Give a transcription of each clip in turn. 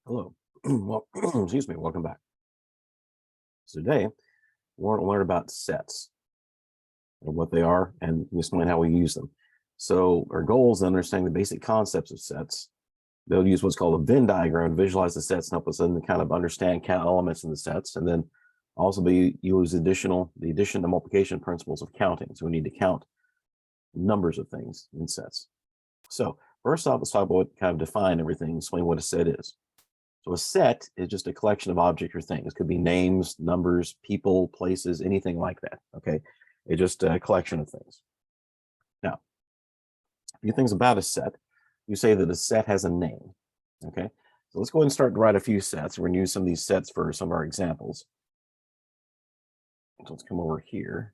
Hello. Well, excuse me. Welcome back. So today, we're going to learn about sets and what they are and explain how we use them. So our goal is to understand the basic concepts of sets. They'll use what's called a Venn diagram to visualize the sets and help us then kind of understand count elements in the sets. And then also use the addition and multiplication principles of counting. So we need to count numbers of things in sets. So first off, let's talk about what kind of define everything, explain what a set is. So a set is just a collection of objects or things. It could be names, numbers, people, places, anything like that. Okay. It's just a collection of things. Now, a few things about a set. You say that a set has a name. Okay. So let's go ahead and start to write a few sets. We're going to use some of these sets for some of our examples. So let's come over here.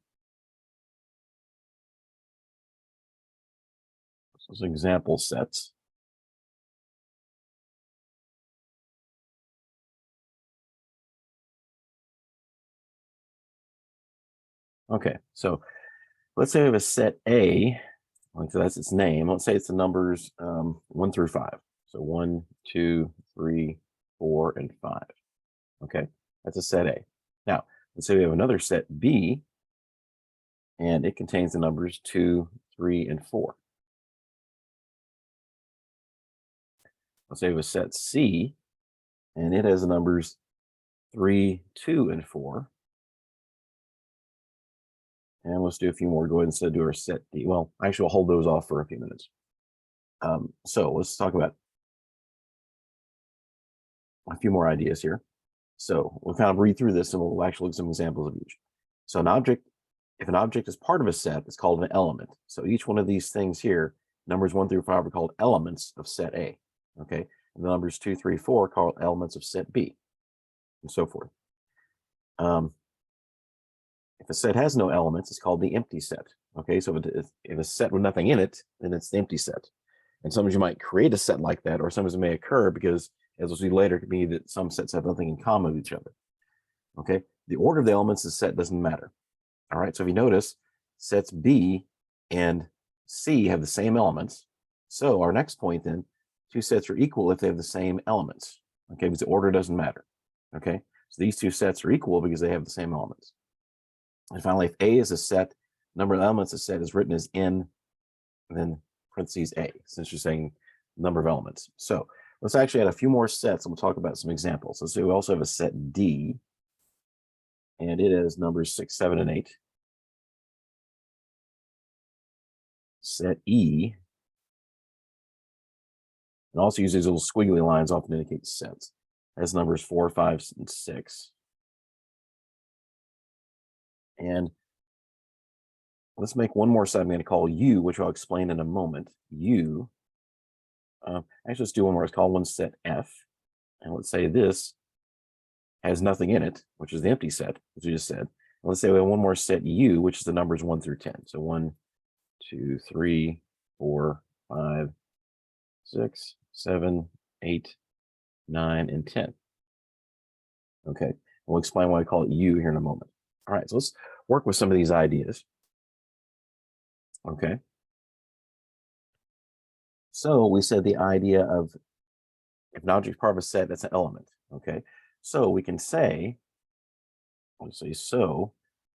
So some example sets. Okay. So let's say we have a set A. So that's its name. Let's say it's the numbers 1 through 5. So 1, 2, 3, 4, and 5. Okay, that's a set A. Now, let's say we have another set B, and it contains the numbers 2, 3, and 4. Let's say we have a set C, and it has the numbers 3, 2, and 4. And let's do a few more. Go ahead and do our set D. Well, actually, we'll hold those off for a few minutes. So let's talk about a few more ideas here. So we'll kind of read through this and we'll actually look at some examples of each. So if an object is part of a set, it's called an element. So each one of these things here, numbers 1 through 5 are called elements of set A. Okay. And the numbers 2, 3, 4 are called elements of set B, and so forth. If a set has no elements, it's called the empty set. Okay. So if a set with nothing in it, then it's the empty set. And sometimes you might create a set like that, or sometimes it may occur because, as we'll see later, it could be that some sets have nothing in common with each other. Okay. The order of the elements of the set doesn't matter. All right. So if you notice, sets B and C have the same elements. So our next point then, two sets are equal if they have the same elements. Okay. Because the order doesn't matter. Okay. So these two sets are equal because they have the same elements. And finally, if A is a set, number of elements of the set is written as N, and then parentheses A, since you're saying number of elements. So let's actually add a few more sets and we'll talk about some examples. So we also have a set D, and it has numbers 6, 7, and 8. Set E, and also use these little squiggly lines often to indicate sets. It has numbers 4, 5, and 6. And let's make one more set I'm going to call U, which I'll explain in a moment. U. Actually, let's do one more. Let's call one set F. And let's say this has nothing in it, which is the empty set, as we just said. And let's say we have one more set U, which is the numbers 1 through 10. So 1, 2, 3, 4, 5, 6, 7, 8, 9, and 10. Okay. We'll explain why I call it U here in a moment. All right. So let's work with some of these ideas. Okay. So we said the idea of if an object is part of a set, that's an element. Okay. So we can say, let's say,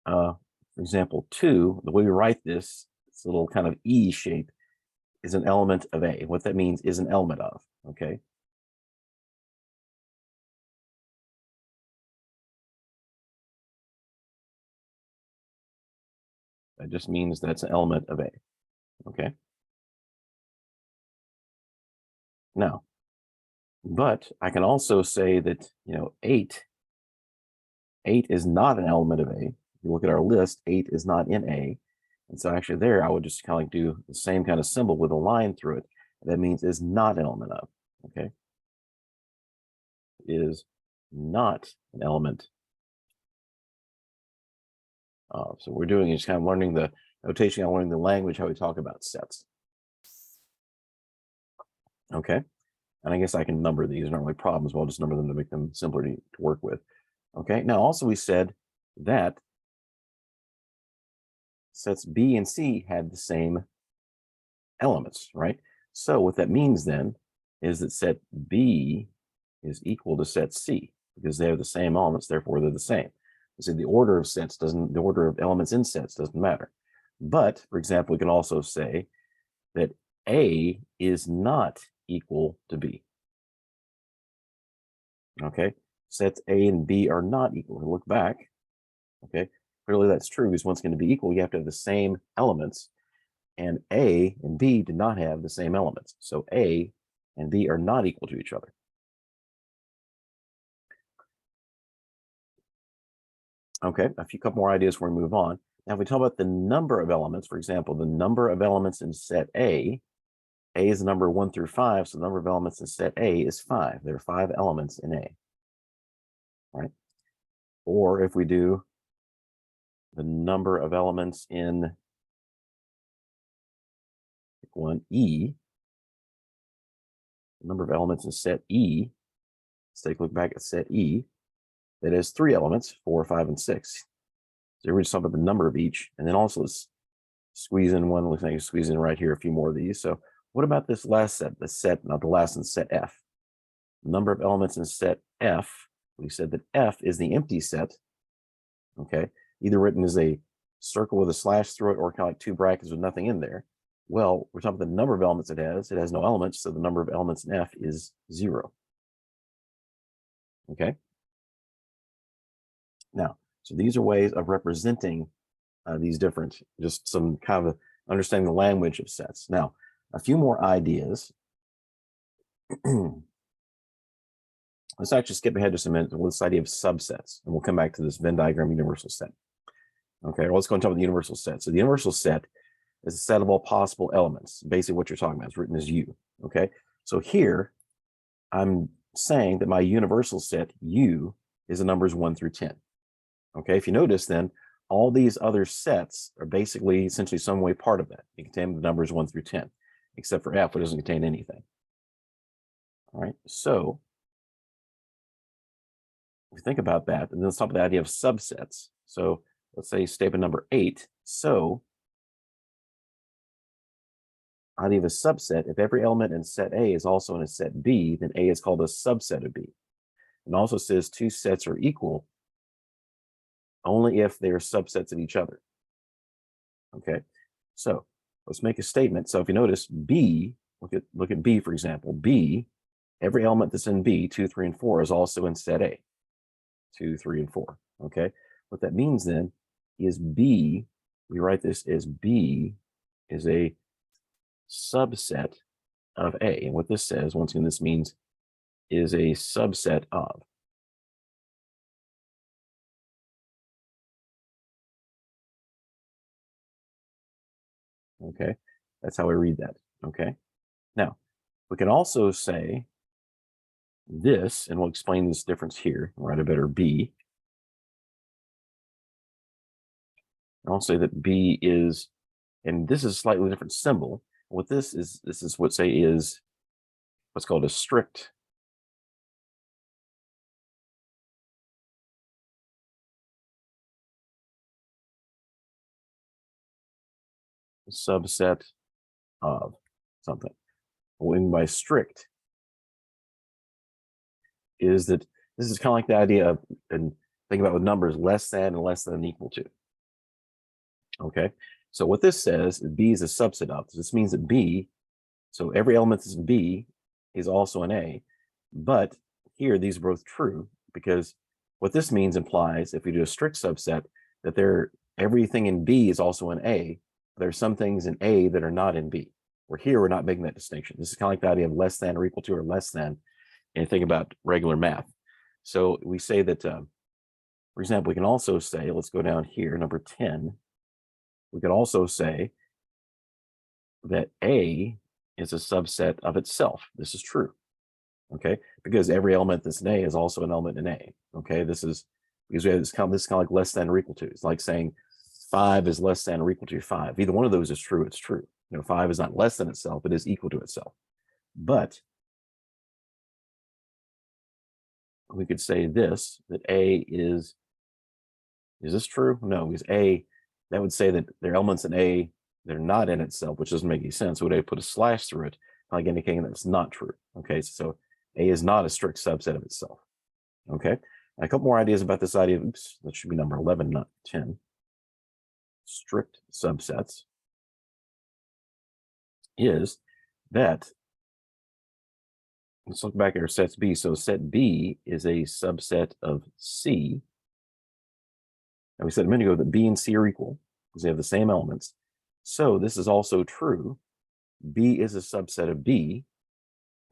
for example, 2, the way we write this little kind of E shape is an element of A. What that means is an element of. Okay. That just means that's an element of A. Okay. Now, but I can also say that, 8 is not an element of A. If you look at our list, 8 is not in A. And so actually there, I would just kind of like do the same kind of symbol with a line through it. That means is not an element of. Okay. Is not an element of. So we're doing is kind of learning the notation, learning the language, how we talk about sets. Okay. And I guess I can number these. They're not really problems, but I'll just number them to make them simpler to work with. Okay. Now, also we said that sets B and C had the same elements, right? So what that means then is that set B is equal to set C because they have the same elements, therefore they're the same. So the order of sets doesn't, the order of elements in sets doesn't matter. But, for example, we can also say that A is not equal to B. Okay, sets A and B are not equal. Look back. Okay, clearly that's true because one's going to be equal. You have to have the same elements, and A and B did not have the same elements. So A and B are not equal to each other. Okay, a couple more ideas before we move on. Now, if we talk about the number of elements, for example, the number of elements in set A is the number 1 through 5, so the number of elements in set A is 5. There are 5 elements in A, right? Or if we do the number of elements in one E, the number of elements in set E, let's take a look back at set E, that has 3 elements, 4, 5, and 6. So we're just talking about the number of each, and then also let's squeeze in one. Looks like you squeeze in right here a few more of these. So what about this last set, the set, not the last in set F? Number of elements in set F, we said that F is the empty set, okay? Either written as a circle with a slash through it or kind of like 2 brackets with nothing in there. Well, we're talking about the number of elements it has. It has no elements, so the number of elements in F is 0. Okay? Now, so these are ways of representing these different, just some kind of understanding the language of sets. Now, a few more ideas. Let's actually skip ahead just a minute with this idea of subsets, and we'll come back to this Venn diagram universal set. Okay, well, let's go and talk about the universal set. So the universal set is a set of all possible elements. Basically, what you're talking about is written as U. Okay, so here I'm saying that my universal set U is the numbers 1 through 10. Okay, if you notice, then all these other sets are basically essentially some way part of that. They contain the numbers 1 through 10, except for F, which doesn't contain anything. All right, so if you think about that, and then let's talk about the idea of subsets. So let's say statement number 8. So idea of a subset, if every element in set A is also in a set B, then A is called a subset of B. And also says 2 sets are equal only if they are subsets of each other. Okay, so let's make a statement. So if you notice B, look at B, for example. B, every element that's in B, 2, 3, and 4, is also in set A, 2, 3, and 4. Okay, what that means then is B, we write this as B is a subset of A. And what this says, once again, this means is a subset of. Okay, that's how I read that. Okay, now we can also say this, and we'll explain this difference here. Write a better B. I'll say that B is, and this is a slightly different symbol. What this is what say is what's called a strict subset of something. What we mean by strict is that this is kind of like the idea of, and think about with numbers, less than and less than equal to. Okay, so what this says is B is a subset of. This means that B, so every element that's in B is also in A, but here these are both true because what this means implies, if we do a strict subset, that everything in B is also in A. There are some things in A that are not in B. Where here we're not making that distinction. This is kind of like the idea of less than or equal to or less than, and think about regular math. So we say that, for example, we can also say, let's go down here, number 10. We could also say that A is a subset of itself. This is true, okay? Because every element that's in A is also an element in A, okay? This is, because we have this kind of like less than or equal to. It's like saying 5 is less than or equal to 5. Either one of those is true, it's true. 5 is not less than itself, it is equal to itself. But we could say this, that A is this true? No, because A, that would say that there are elements in A that are not in itself, which doesn't make any sense. Would I put a slash through it, like indicating that it's not true? Okay, so A is not a strict subset of itself. Okay, and a couple more ideas about this idea. Oops, that should be number 11, not 10. Strict subsets is that, let's look back at our sets B. So set B is a subset of C. And we said a minute ago that B and C are equal because they have the same elements. So this is also true. B is a subset of B.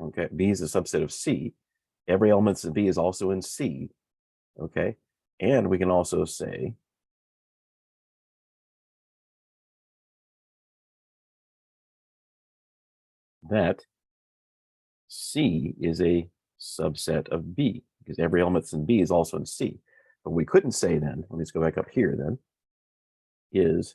Okay, B is a subset of C. Every element in B is also in C. Okay, and we can also say that C is a subset of B because every element in B is also in C. But we couldn't say then, let me just go back up here then, is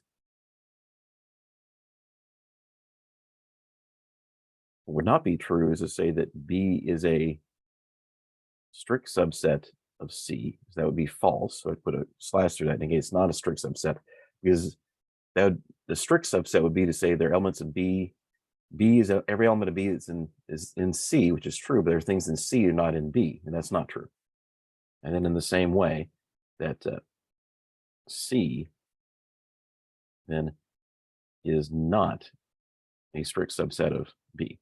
what would not be true is to say that B is a strict subset of C. That would be false. So I'd put a slash through that, and again, it's not a strict subset because that would, the strict subset would be to say there are elements of B. B is every element of B is in C, which is true, but there are things in C are not in B, and that's not true. And then in the same way that C then is not a strict subset of B.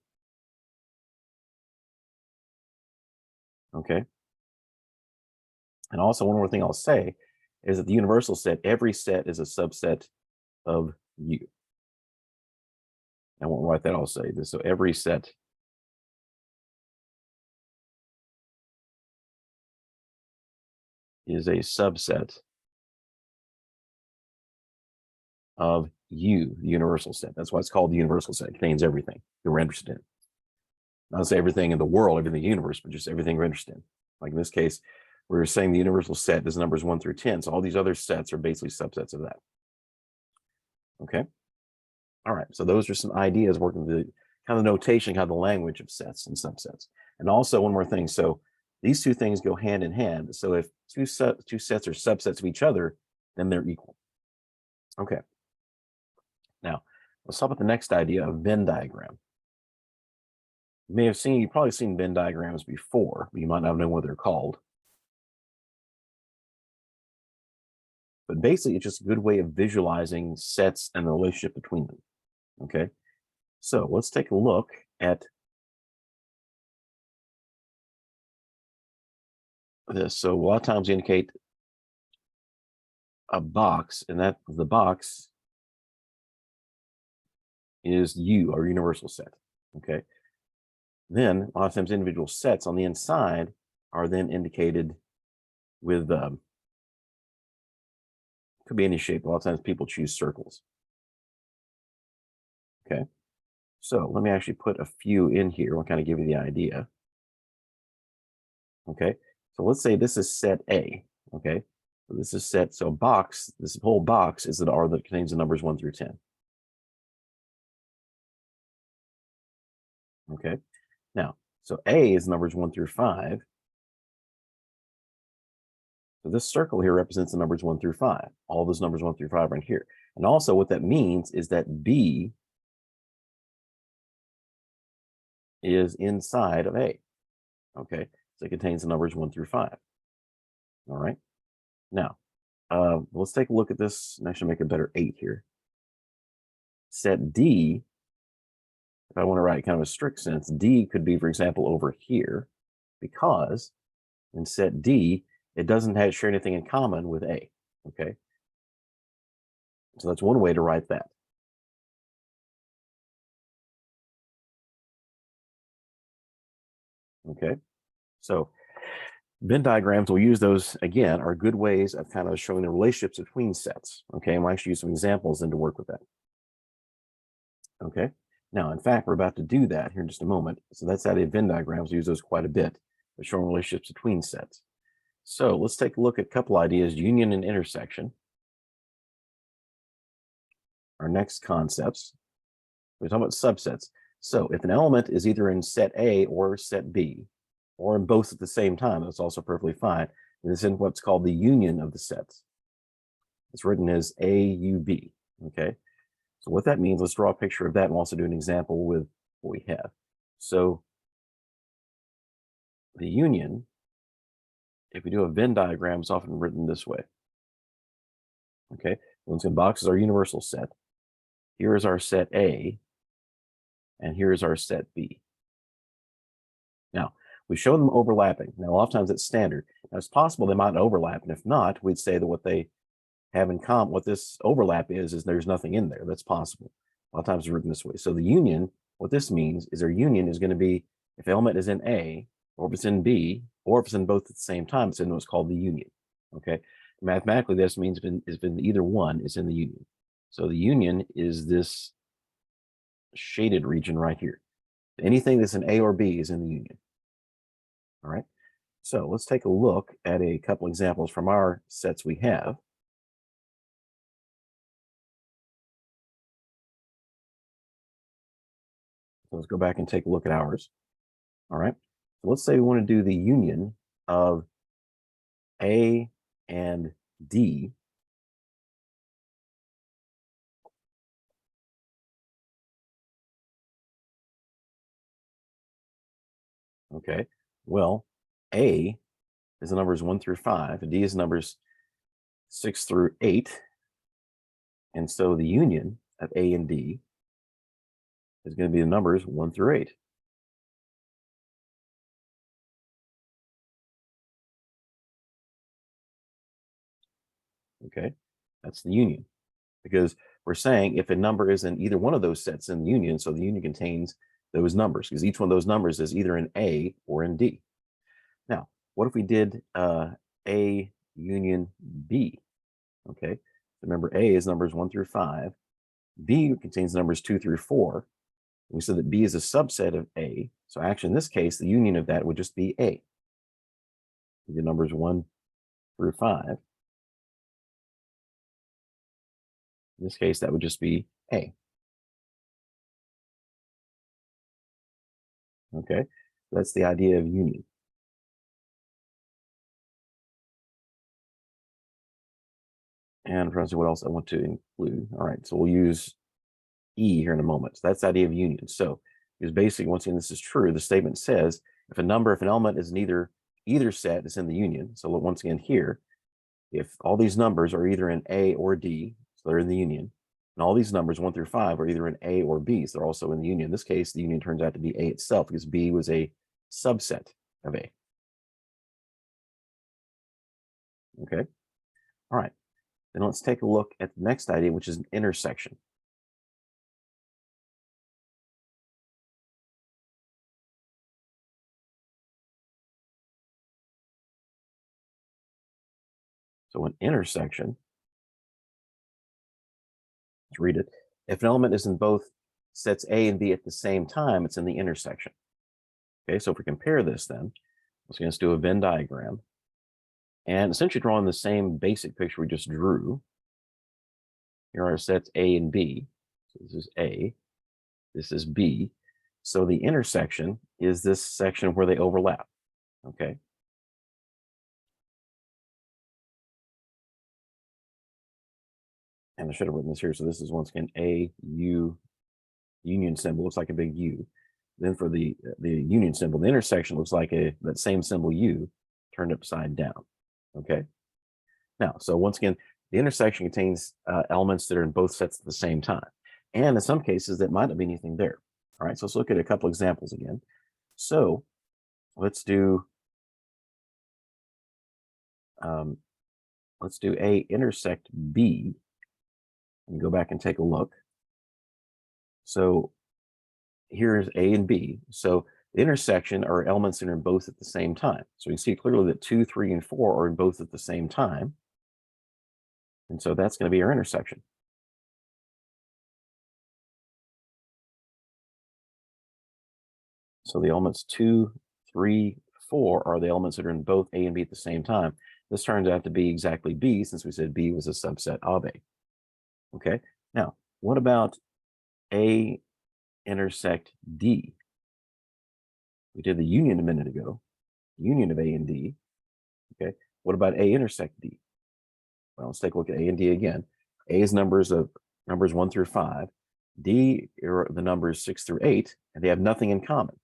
Okay. And also one more thing I'll say is that the universal set, every set is a subset of U. I won't write that, I'll say this. So every set is a subset of U, the universal set. That's why it's called the universal set. It contains everything that we're interested in. Not say everything in the world, everything in the universe, but just everything we're interested in. Like in this case, we're saying the universal set is numbers 1 through 10. So all these other sets are basically subsets of that. Okay. All right. So those are some ideas working with the kind of notation, kind of the language of sets and subsets. And also one more thing. So these two things go hand in hand. So if two sets are subsets of each other, then they're equal. Okay. Now, let's talk about the next idea of Venn diagram. You may have seen, you've probably seen Venn diagrams before, but you might not know what they're called. But basically, it's just a good way of visualizing sets and the relationship between them. Okay. So let's take a look at this. So a lot of times we indicate a box, and that the box is U, our universal set. Okay. Then a lot of times individual sets on the inside are then indicated with could be any shape. A lot of times people choose circles. Okay. So let me actually put a few in here. I'll kind of give you the idea. Okay. So let's say this is set A. Okay. So this is set. So box, this whole box is an R that contains the numbers 1 through 10. Okay. Now, so A is numbers 1 through 5. So this circle here represents the numbers 1 through 5. All those numbers 1 through 5 are in here. And also what that means is that B is inside of A. Okay. So it contains the numbers 1 through 5. All right. Now, let's take a look at this and actually make a better 8 here. Set D, if I want to write kind of a strict sense, D could be, for example, over here, because in set D, it doesn't share anything in common with A. Okay. So that's one way to write that. Okay. So Venn diagrams, we'll use those again, are good ways of kind of showing the relationships between sets. Okay. And we'll actually use some examples then to work with that. Okay. Now, in fact, we're about to do that here in just a moment. So that's how the Venn diagrams, we use those quite a bit for showing relationships between sets. So let's take a look at a couple ideas, union and intersection. Our next concepts, we're talking about subsets. So if an element is either in set A or set B, or in both at the same time, that's also perfectly fine. And it's in what's called the union of the sets. It's written as AUB, okay? So what that means, let's draw a picture of that and also do an example with what we have. So the union, if we do a Venn diagram, is often written this way. Okay, once again, box is our universal set. Here is our set A, and here is our set B. Now, we show them overlapping. Now, a lot of times it's standard. Now, it's possible they might overlap, and if not, we'd say that what they have in common, what this overlap is there's nothing in there. That's possible. A lot of times it's written this way. So the union, what this means is our union is going to be if element is in A, or if it's in B, or if it's in both at the same time, it's in what's called the union. Okay. Mathematically, this means if in either one, it's in the union. So the union is this shaded region right here. Anything that's in A or B is in the union. All right. So let's take a look at a couple examples from our sets we have. So let's go back and take a look at ours. All right. So let's say we want to do the union of A and D. Okay. Well, A is the numbers 1 through 5, and D is numbers 6 through 8. And so the union of A and D is going to be the numbers 1 through 8. Okay. That's the union. Because we're saying if a number is in either one of those sets in the union, so the union contains those numbers, because each one of those numbers is either in A or in D. Now, what if we did A union B? Okay, remember A is numbers 1 through 5. B contains numbers 2 through 4. We said that B is a subset of A. So actually, in this case, the union of that would just be A. We did numbers 1 through 5. In this case, that would just be A. Okay, that's the idea of union. And I'm trying to see what else I want to include. All right, so we'll use E here in a moment. So that's the idea of union. So because basically, once again, this is true. The statement says if an element is in either set, it's in the union. So once again, here, if all these numbers are either in A or D, so they're in the union, and all these numbers 1 through 5 are either in A or B, so they're also in the union. In this case, the union turns out to be A itself because B was a subset of A. Okay. All right. Then let's take a look at the next idea, which is an intersection. So an intersection, let's read it. If an element is in both sets A and B at the same time, it's in the intersection. Okay, so if we compare this then, let's do a Venn diagram. And essentially drawing the same basic picture we just drew. Here are sets A and B. So this is A, this is B. So the intersection is this section where they overlap. Okay. And I should have written this here. So this is once again A, U, union symbol, looks like a big U. Then for the union symbol, the intersection looks like that same symbol U turned upside down. Okay. Now, so once again, the intersection contains elements that are in both sets at the same time. And in some cases, that might not be anything there. All right, so let's look at a couple examples again. So let's do A intersect B and go back and take a look. So here's A and B. So the intersection are elements that are in both at the same time. So you can see clearly that 2, 3, and 4 are in both at the same time. And so that's going to be our intersection. So the elements 2, 3, 4 are the elements that are in both A and B at the same time. This turns out to be exactly B, since we said B was a subset of A. Okay, now what about A intersect D? We did the union a minute ago, union of A and D. Okay, what about A intersect D? Well, let's take a look at A and D again. A is numbers 1 through 5. D are the numbers 6 through 8, and they have nothing in common.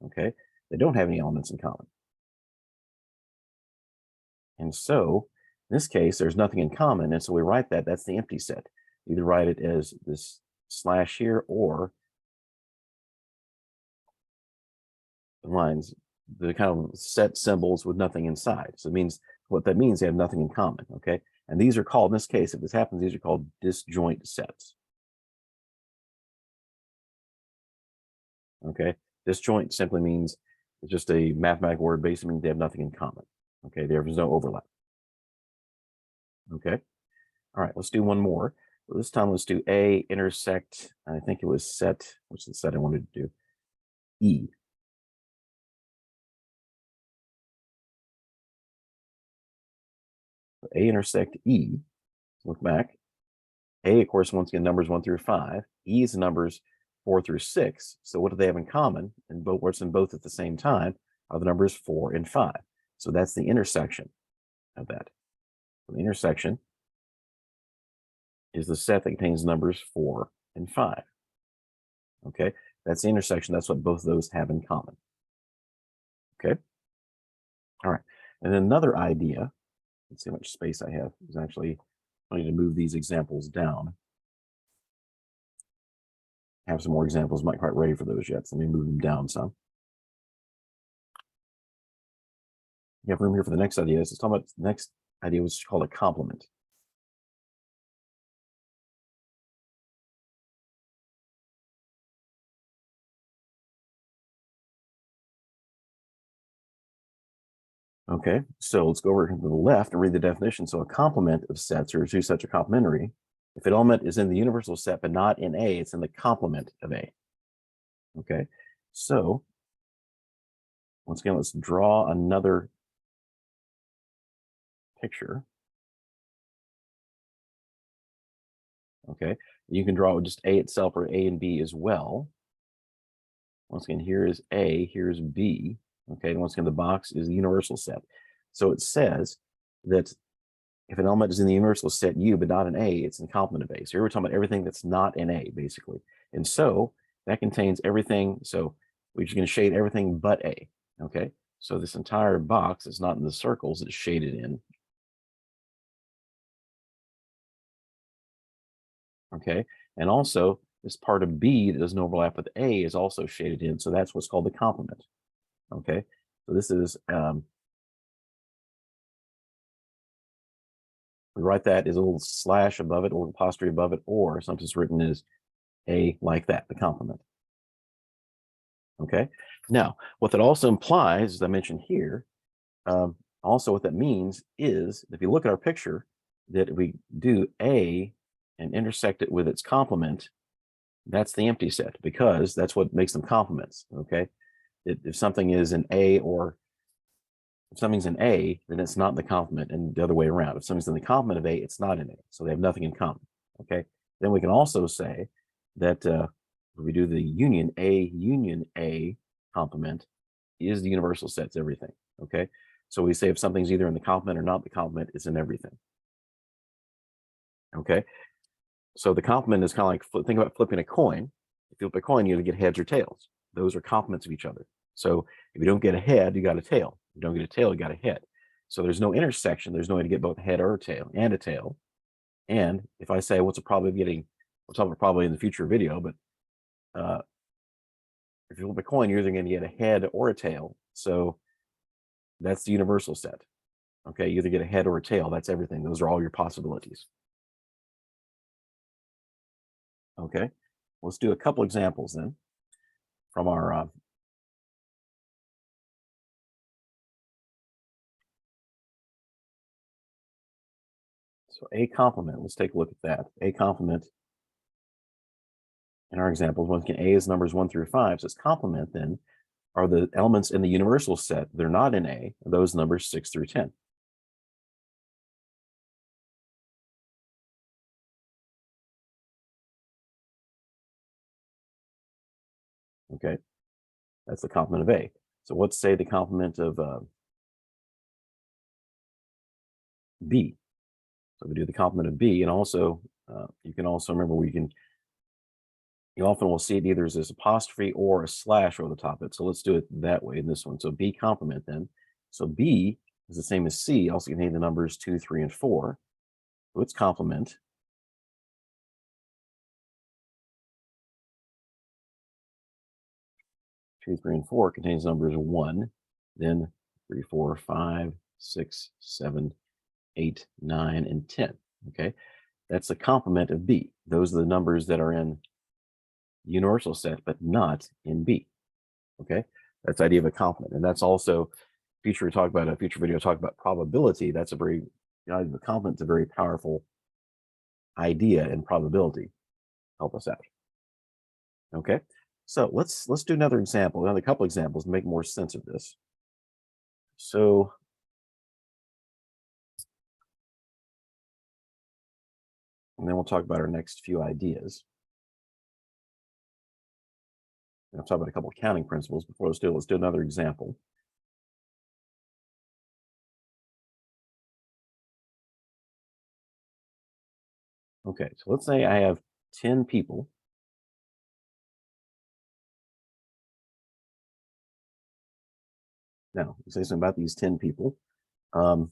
Okay, They don't have any elements in common. And so in this case, there's nothing in common. And so we write that, that's the empty set. Either write it as this slash here or the lines, the kind of set symbols with nothing inside. So it means what that means, they have nothing in common. Okay. And these are called, in this case, if this happens, these are called disjoint sets. Okay. Disjoint simply means it's just a mathematical word, basically means they have nothing in common. Okay. There is no overlap. Okay. All right. Let's do one more. Well, this time let's do A intersect. I think it was set. What's the set I wanted to do? E. So A intersect E. Look back. A, of course, once again, numbers 1 through 5. E is numbers 4 through 6. So what do they have in common? And both what's in both at the same time are the numbers 4 and 5. So that's the intersection of that. So the intersection is the set that contains numbers 4 and 5. Okay, that's the intersection. That's what both of those have in common. Okay. All right. And then another idea, let's see how much space I have, is actually I need to move these examples down. I have some more examples, not quite ready for those yet. So let me move them down some. You have room here for the next idea. Let's talk about the next idea, which is called a complement. Okay, so let's go over to the left and read the definition. So a complement of sets, or two sets are complementary. If an element is in the universal set but not in A, it's in the complement of A. Okay, so once again, let's draw another picture. Okay, you can draw just A itself or A and B as well. Once again, here is A, here's B. Okay, and once again, the box is the universal set. So it says that if an element is in the universal set U but not in A, it's in complement of A. So here we're talking about everything that's not in A, basically. And so that contains everything. So we're just going to shade everything but A. Okay, so this entire box is not in the circles, it's shaded in. Okay, and also this part of B that doesn't overlap with A is also shaded in. So that's what's called the complement. Okay, so this is we write that as a little slash above it, a little apostrophe above it, or sometimes written as A like that, the complement. Okay, now what that also implies, as I mentioned here, also what that means is if you look at our picture, that if we do A and intersect it with its complement, that's the empty set because that's what makes them complements. Okay, if something is an A or if something's in A, then it's not in the complement, and the other way around. If something's in the complement of A, it's not in A. So they have nothing in common. Okay. Then we can also say that if we do the union A complement is the universal sets everything. Okay. So we say if something's either in the complement or not the complement, it's in everything. Okay. So the complement is kind of like think about flipping a coin. If you flip a coin, you get heads or tails. Those are complements of each other. So if you don't get a head, you got a tail. If you don't get a tail, you got a head. So there's no intersection. There's no way to get both a head or a tail and a tail. And if I say what's the probability of getting, we'll talk about probably in the future video, but if you flip a coin, you're either going to get a head or a tail. So that's the universal set. Okay, you either get a head or a tail. That's everything. Those are all your possibilities. Okay, let's do a couple examples then from our so A complement. Let's take a look at that. A complement in our examples, once again, A is numbers 1 through 5. So its complement then are the elements in the universal set. They're not in A, those numbers 6 through 10. Okay, that's the complement of A. So let's say the complement of B. So we do the complement of B, and also you can also remember we can you often will see it either as this apostrophe or a slash over the top of it. So let's do it that way in this one. So B complement then. So B is the same as C, also contain the numbers 2, 3, and 4. So its complement 2, 3, and 4 contains numbers 1, then 3, 4, 5, 6, 7, 8, 9, and 10. Okay, that's the complement of B. Those are the numbers that are in the universal set, but not in B. Okay, that's the idea of a complement, and that's also future talk about a future video talk about probability. That's a very the complement's a very powerful idea in probability. Help us out. Okay, so let's do another example, another couple examples to make more sense of this. So and then we'll talk about our next few ideas. I'll talk about a couple of counting principles before let's do another example. Okay, so let's say I have 10 people. Now, say something about these 10 people. 4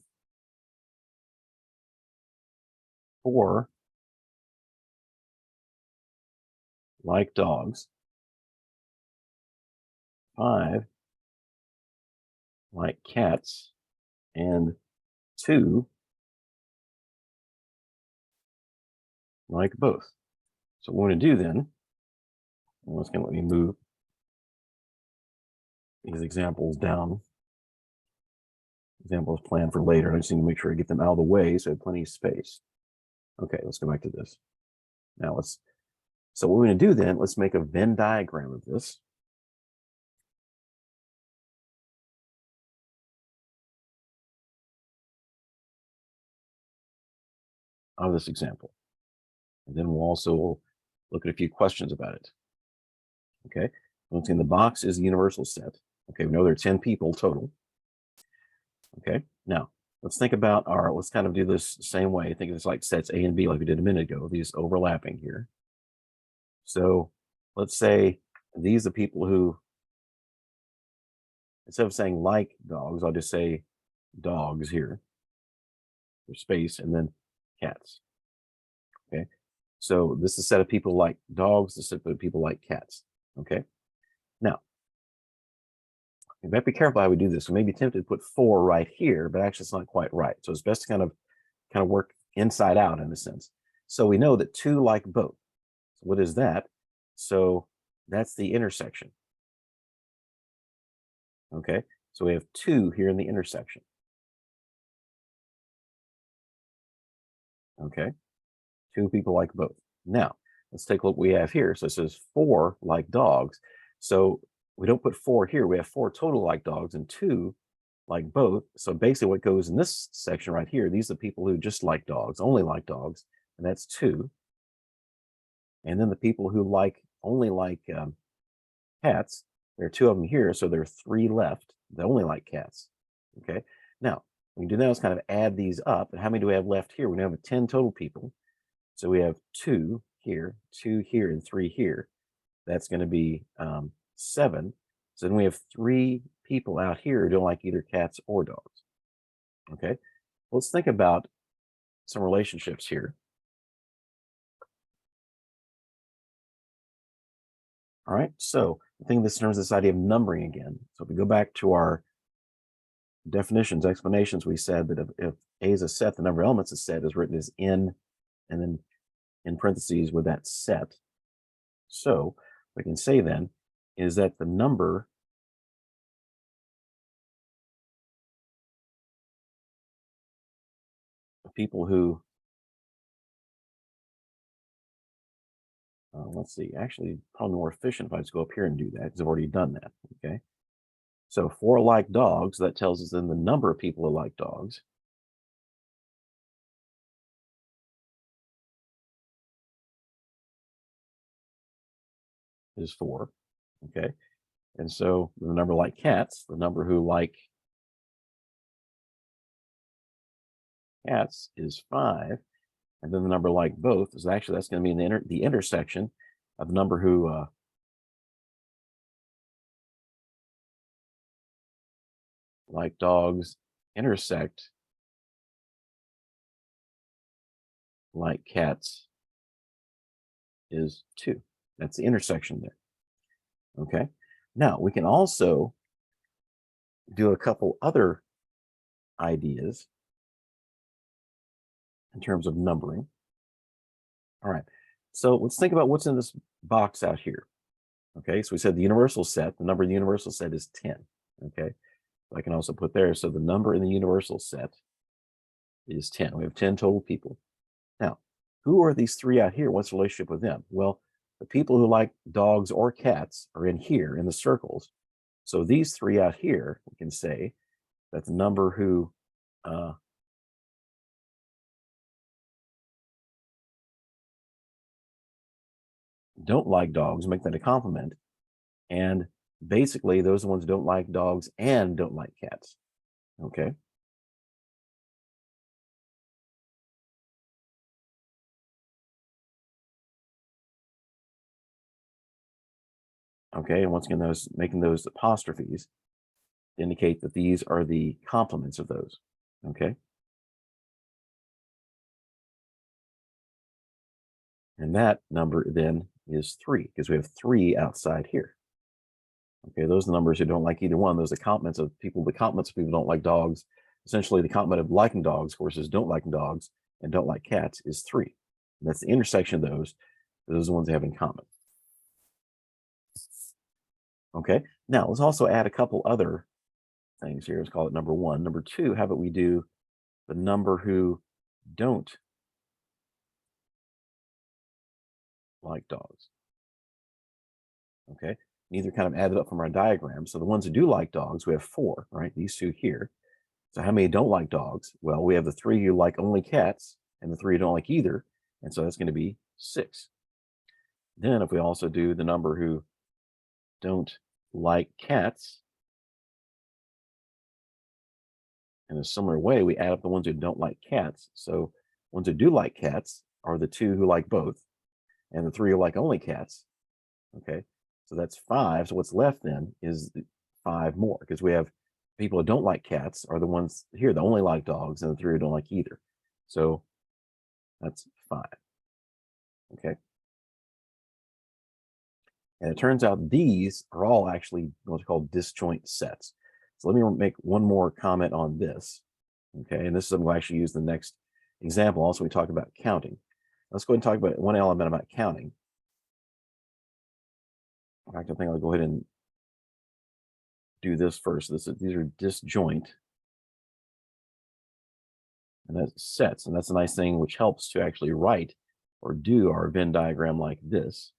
like dogs. 5 like cats. And 2 like both. So what we're going to do then, it's going to let me move these examples down. Examples planned for later. I just need to make sure I get them out of the way so I have plenty of space. Okay, let's go back to this. Now so what we're going to do then, let's make a Venn diagram of this. Of this example. And then we'll also look at a few questions about it. Okay, once again, the box is the universal set. Okay, we know there are 10 people total. Okay, now let's think about let's kind of do this the same way. Think of this like sets A and B like we did a minute ago, these overlapping here. So let's say these are people who, instead of saying like dogs, I'll just say dogs here, for space, and then cats. Okay, so this is a set of people like dogs, this is a set of people like cats. Okay, now you have to be careful how we do this. We may be tempted to put 4 right here, but actually it's not quite right. So it's best to kind of work inside out in a sense. So we know that 2 like both. So what is that? So that's the intersection. Okay, so we have 2 here in the intersection. Okay, 2 people like both. Now let's take a look what we have here. So it says 4 like dogs. So we don't put 4 here. We have 4 total like dogs and 2 like both. So basically what goes in this section right here, these are the people who just like dogs, only like dogs, and that's 2. And then the people who only like cats, there are 2 of them here, so there are 3 left that only like cats. Okay, now we can do now is kind of add these up. And how many do we have left here? We now have 10 total people. So we have 2 here, 2 here, and 3 here. That's going to be 7. So then we have 3 people out here who don't like either cats or dogs. Okay, let's think about some relationships here. All right, so I think this terms this idea of numbering again. So if we go back to our definitions, explanations, we said that if A is a set, the number of elements of set is written as n, and then in parentheses with that set. So we can say then is that the number of people who let's see, actually probably more efficient if I just go up here and do that because I've already done that. Okay, so 4 like dogs, that tells us then the number of people who like dogs is 4. Okay, and so the number like cats, the number who like cats is 5. And then the number like both is actually, that's going to be in the intersection. of the number who like dogs intersect like cats is 2. That's the intersection there. Okay. Now we can also do a couple other ideas in terms of numbering. All right. So let's think about what's in this box out here. Okay. So we said the universal set, the number in the universal set is 10. Okay. I can also put there. So the number in the universal set is 10. We have 10 total people. Now, who are these 3 out here? What's the relationship with them? Well, the people who like dogs or cats are in here in the circles. So these 3 out here, we can say that the number who don't like dogs, make that a complement. And basically, those are the ones who don't like dogs and don't like cats. Okay. Okay. And once again, those making those apostrophes indicate that these are the complements of those. Okay. And that number then is 3 because we have 3 outside here. Okay, those are the numbers who don't like either one. Those are the complements of people. The complements of people who don't like dogs. Essentially, the complement of liking dogs, of course, is don't like dogs and don't like cats is 3. And that's the intersection of those. Those are the ones they have in common. Okay, now let's also add a couple other things here. Let's call it number 1. Number 2, how about we do the number who don't like dogs? Okay, neither kind of added up from our diagram. So the ones who do like dogs, we have 4, right? These 2 here. So how many don't like dogs? Well, we have the 3 who like only cats and the 3 who don't like either. And so that's going to be 6. Then if we also do the number who don't like cats, in a similar way, we add up the ones who don't like cats. So ones who do like cats are the 2 who like both and the 3 who like only cats. Okay. So that's 5. So what's left then is 5 more because we have people who don't like cats are the ones here that only like dogs and the 3 who don't like either. So that's 5. Okay. And it turns out these are all actually what's called disjoint sets. So let me make one more comment on this. Okay. And this is something we'll actually use in the next example. Also, we talk about counting. Let's go ahead and talk about one element about counting. In fact, I think I'll go ahead and do this first. These are disjoint. And that's sets. And that's a nice thing which helps to actually write or do our Venn diagram like this.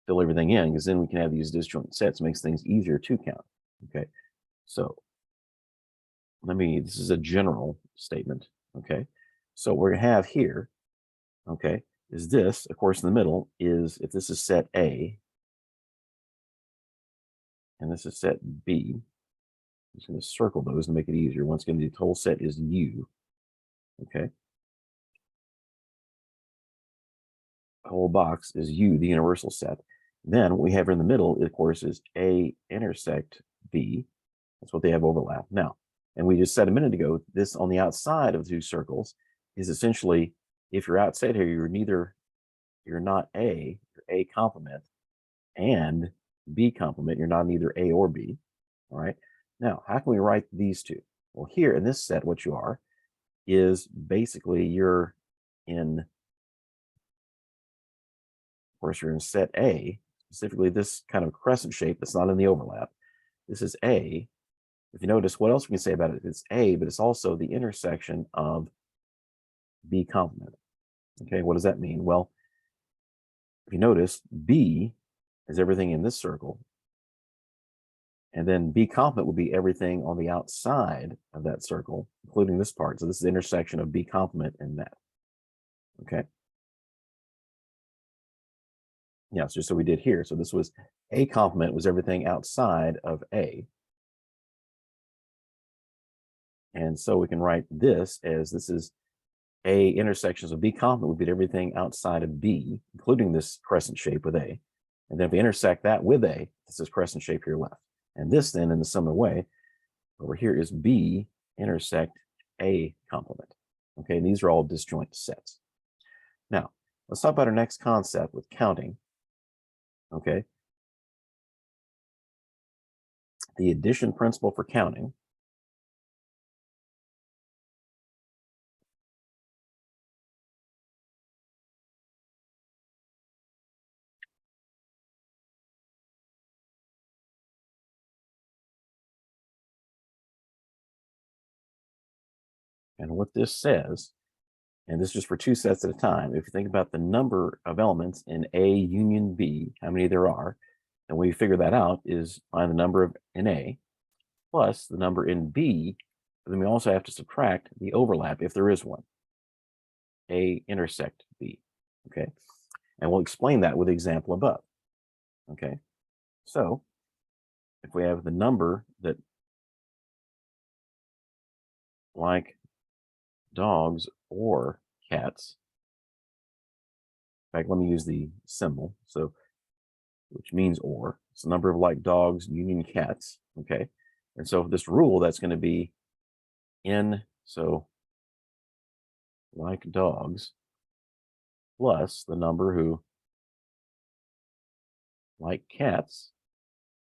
Fill everything in because then we can have these disjoint sets. Makes things easier to count. Okay. So this is a general statement. Okay. So we're going to have here, okay, is this, of course, in the middle is if this is set A and this is set B, I'm just going to circle those and make it easier. Once again, the total set is U. Okay. The whole box is U, the universal set. Then what we have in the middle, of course, is A intersect B. That's what they have overlap. Now, and we just said a minute ago, this on the outside of the 2 circles is essentially, if you're outside here, you're not A, you're A complement and B complement. You're not neither A or B. All right. Now, how can we write these 2? Well, here in this set, what you are is basically you're in, of course, you're in set A, specifically this kind of crescent shape that's not in the overlap. This is A. If you notice, what else we can say about it? It's A, but it's also the intersection of B complement. Okay, what does that mean? Well, if you notice, B is everything in this circle. And then B complement will be everything on the outside of that circle, including this part. So this is the intersection of B complement and that. Okay. Yeah, so just so we did here. So this was A complement was everything outside of A. And so we can write this as this is A intersections of B complement would be everything outside of B, including this crescent shape with A. And then if we intersect that with A, this is crescent shape here left. And this then, in the similar way, over here is B intersect A complement. Okay, and these are all disjoint sets. Now, let's talk about our next concept with counting. Okay, the addition principle for counting. And what this says, and this is just for two sets at a time, if you think about the number of elements in A union B, how many there are, and we figure that out is find the number of in A plus the number in B, but then we also have to subtract the overlap if there is one. A intersect B, okay? And we'll explain that with the example above, okay? So if we have the number that like dogs or cats, in fact, let me use the symbol, so which means or. It's the number of like dogs union cats, okay? And so this rule, that's going to be n, so like dogs plus the number who like cats,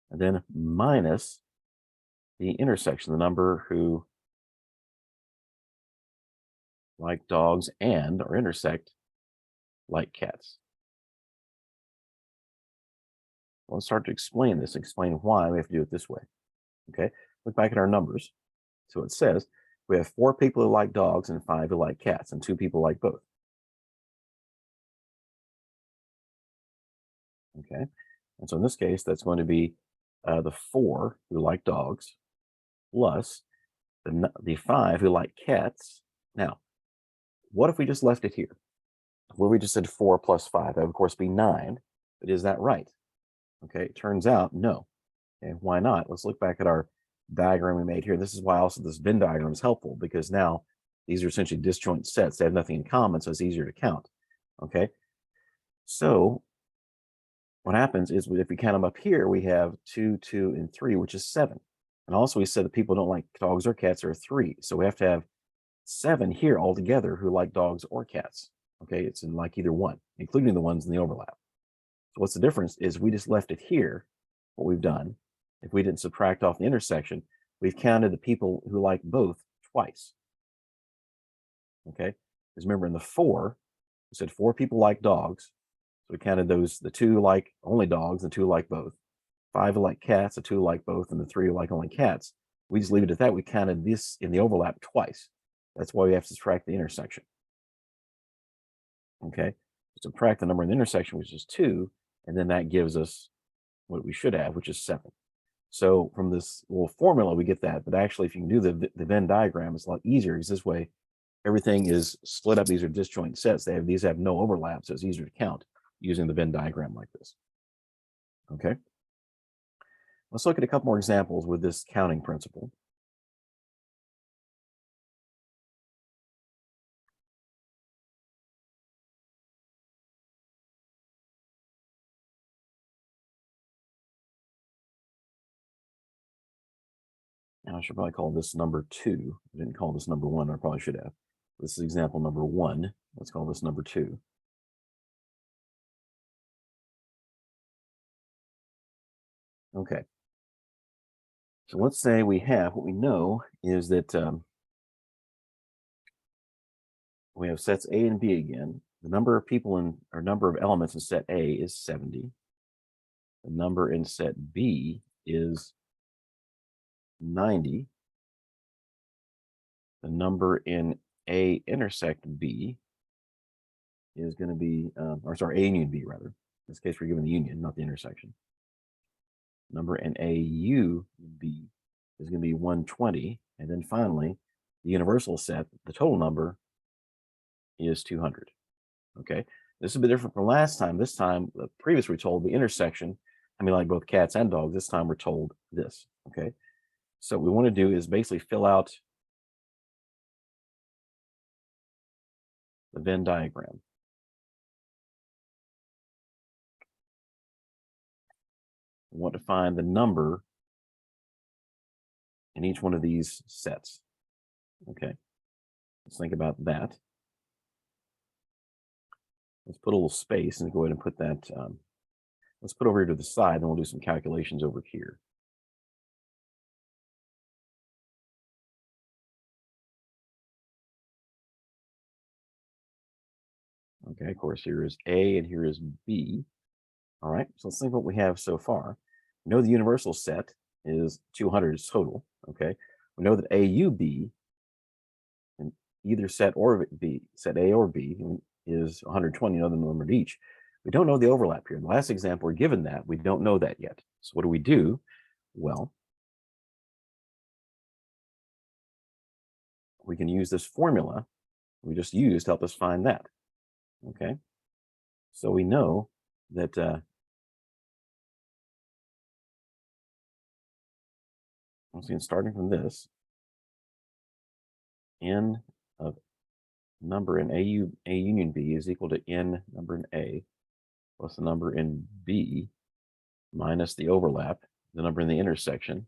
and then minus the intersection, the number who like dogs and or intersect like cats. Let's start to explain this, explain why we have to do it this way. Okay, look back at our numbers. So it says we have 4 people who like dogs and 5 who like cats, and 2 people like both. Okay, and so in this case, that's going to be the 4 who like dogs plus the 5 who like cats. Now, what if we just left it here? Well, we just said 4 plus 5. That would, of course, be 9. But is that right? Okay, it turns out no. Okay, why not? Let's look back at our diagram we made here. This is why also this Venn diagram is helpful, because now these are essentially disjoint sets. They have nothing in common, so it's easier to count. Okay, so what happens is if we count them up here, we have 2, 2, and 3, which is 7. And also we said that people don't like dogs or cats are 3. So we have to have 7 here altogether who like dogs or cats. Okay, it's in like either one, including the ones in the overlap. So what's the difference is we just left it here, what we've done. If we didn't subtract off the intersection, we've counted the people who like both twice. Okay, because remember in the 4, we said 4 people like dogs. So we counted those, the 2 like only dogs, the 2 like both. 5 who like cats, the 2 like both, and the 3 who like only cats. We just leave it at that. We counted this in the overlap twice. That's why we have to subtract the intersection. Okay, subtract the number in the intersection, which is 2, and then that gives us what we should have, which is 7. So from this little formula, we get that. But actually, if you can do the Venn diagram, it's a lot easier because this way, everything is split up. These are disjoint sets. These have no overlap, so it's easier to count using the Venn diagram like this. Okay. Let's look at a couple more examples with this counting principle. Now, I should probably call this number 2. I didn't call this number 1. I probably should have. This is example number 1. Let's call this number 2. Okay. So let's say we have, what we know is that we have sets A and B again. The number of people in, or number of elements in set A is 70. The number in set B is 90. The number in A intersect B is going to be, or sorry, A union B rather. In this case, we're given the union, not the intersection. Number in A U B is going to be 120. And then finally, the universal set, the total number is 200. Okay, this is a bit different from last time. This time, the previous we told the intersection, I mean, like both cats and dogs. This time we're told this. Okay, so what we want to do is basically fill out the Venn diagram. We want to find the number in each one of these sets. Okay, let's think about that. Let's put a little space and go ahead and put that, let's put over here to the side, and we'll do some calculations over here. Okay, of course, here is A and here is B. All right, so let's think what we have so far. We know the universal set is 200 total. Okay, we know that AUB in either set or B, set A or B, is 120, another number each. We don't know the overlap here. In the last example, we're given that. We don't know that yet. So what do we do? Well, we can use this formula we just used to help us find that. Okay, so we know that once again, starting from this, n of number in A union B is equal to n number in A plus the number in B minus the overlap, the number in the intersection.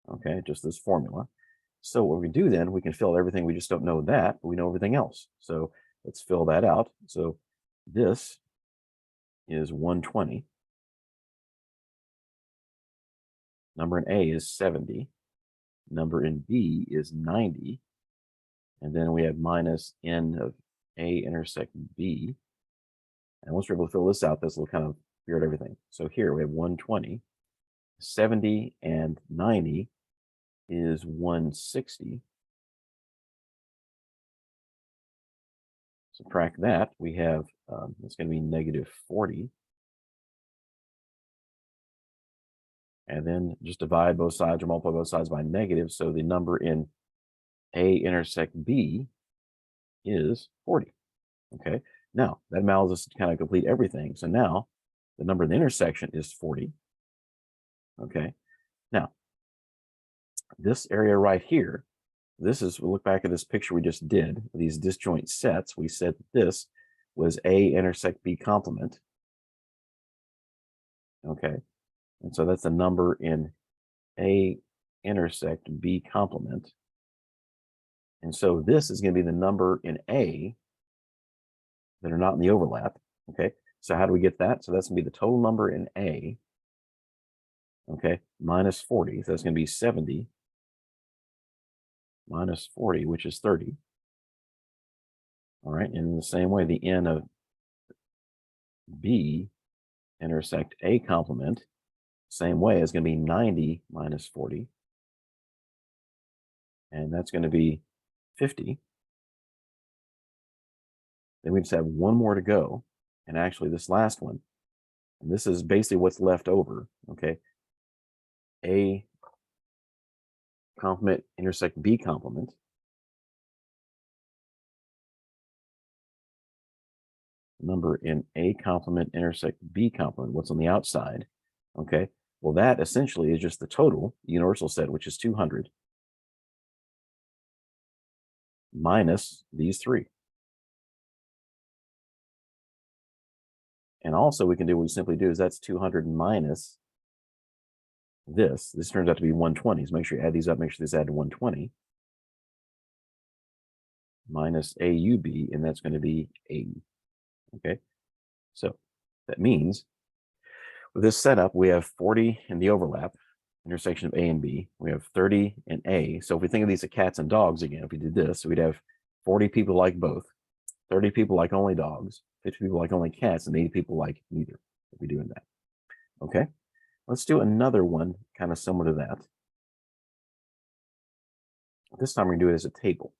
Okay, just this formula. So what we do then, we can fill everything. We just don't know that, but we know everything else. So let's fill that out. So this is 120. Number in A is 70. Number in B is 90. And then we have minus n of A intersect B. And once we're able to fill this out, this will kind of figure out everything. So here we have 120, 70, and 90 is 160. Subtract that, we have, it's going to be negative 40. And then just divide both sides or multiply both sides by negative. So the number in A intersect B is 40. Okay, now that allows us to kind of complete everything. So now the number in the intersection is 40. Okay, now this area right here, this is, we'll look back at this picture we just did, these disjoint sets. We said this was A intersect B complement. Okay, and so that's the number in A intersect B complement. And so this is going to be the number in A that are not in the overlap. Okay, so how do we get that? So that's going to be the total number in A, okay, minus 40. So that's going to be 70 minus 40, which is 30. All right, and in the same way, the n of B intersect A complement, same way, is going to be 90 minus 40. And that's going to be 50. Then we just have one more to go. And actually this last one, and this is basically what's left over, okay? A complement intersect B complement. Number in A complement intersect B complement, what's on the outside, okay? Well, that essentially is just the total universal set, which is 200, minus these three. And also we can do what we simply do is that's 200 minus this. This turns out to be 120. So make sure you add these up, make sure this add to 120. Minus AUB, and that's going to be 80. Okay, so that means with this setup, we have 40 in the overlap, intersection of A and B. We have 30 in A. So if we think of these as cats and dogs again, if we did this, we'd have 40 people like both, 30 people like only dogs, 50 people like only cats, and 80 people like neither. If we're doing that. Okay, let's do another one kind of similar to that. This time we're going to do it as a table.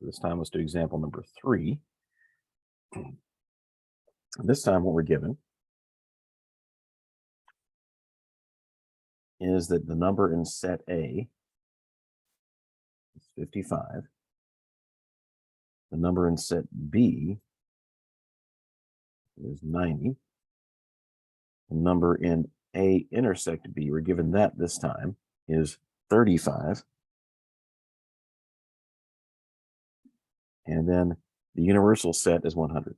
This time, let's do example number 3. This time, what we're given is that the number in set A is 55. The number in set B is 90. The number in A intersect B, we're given that this time, is 35. and then the universal set is 100.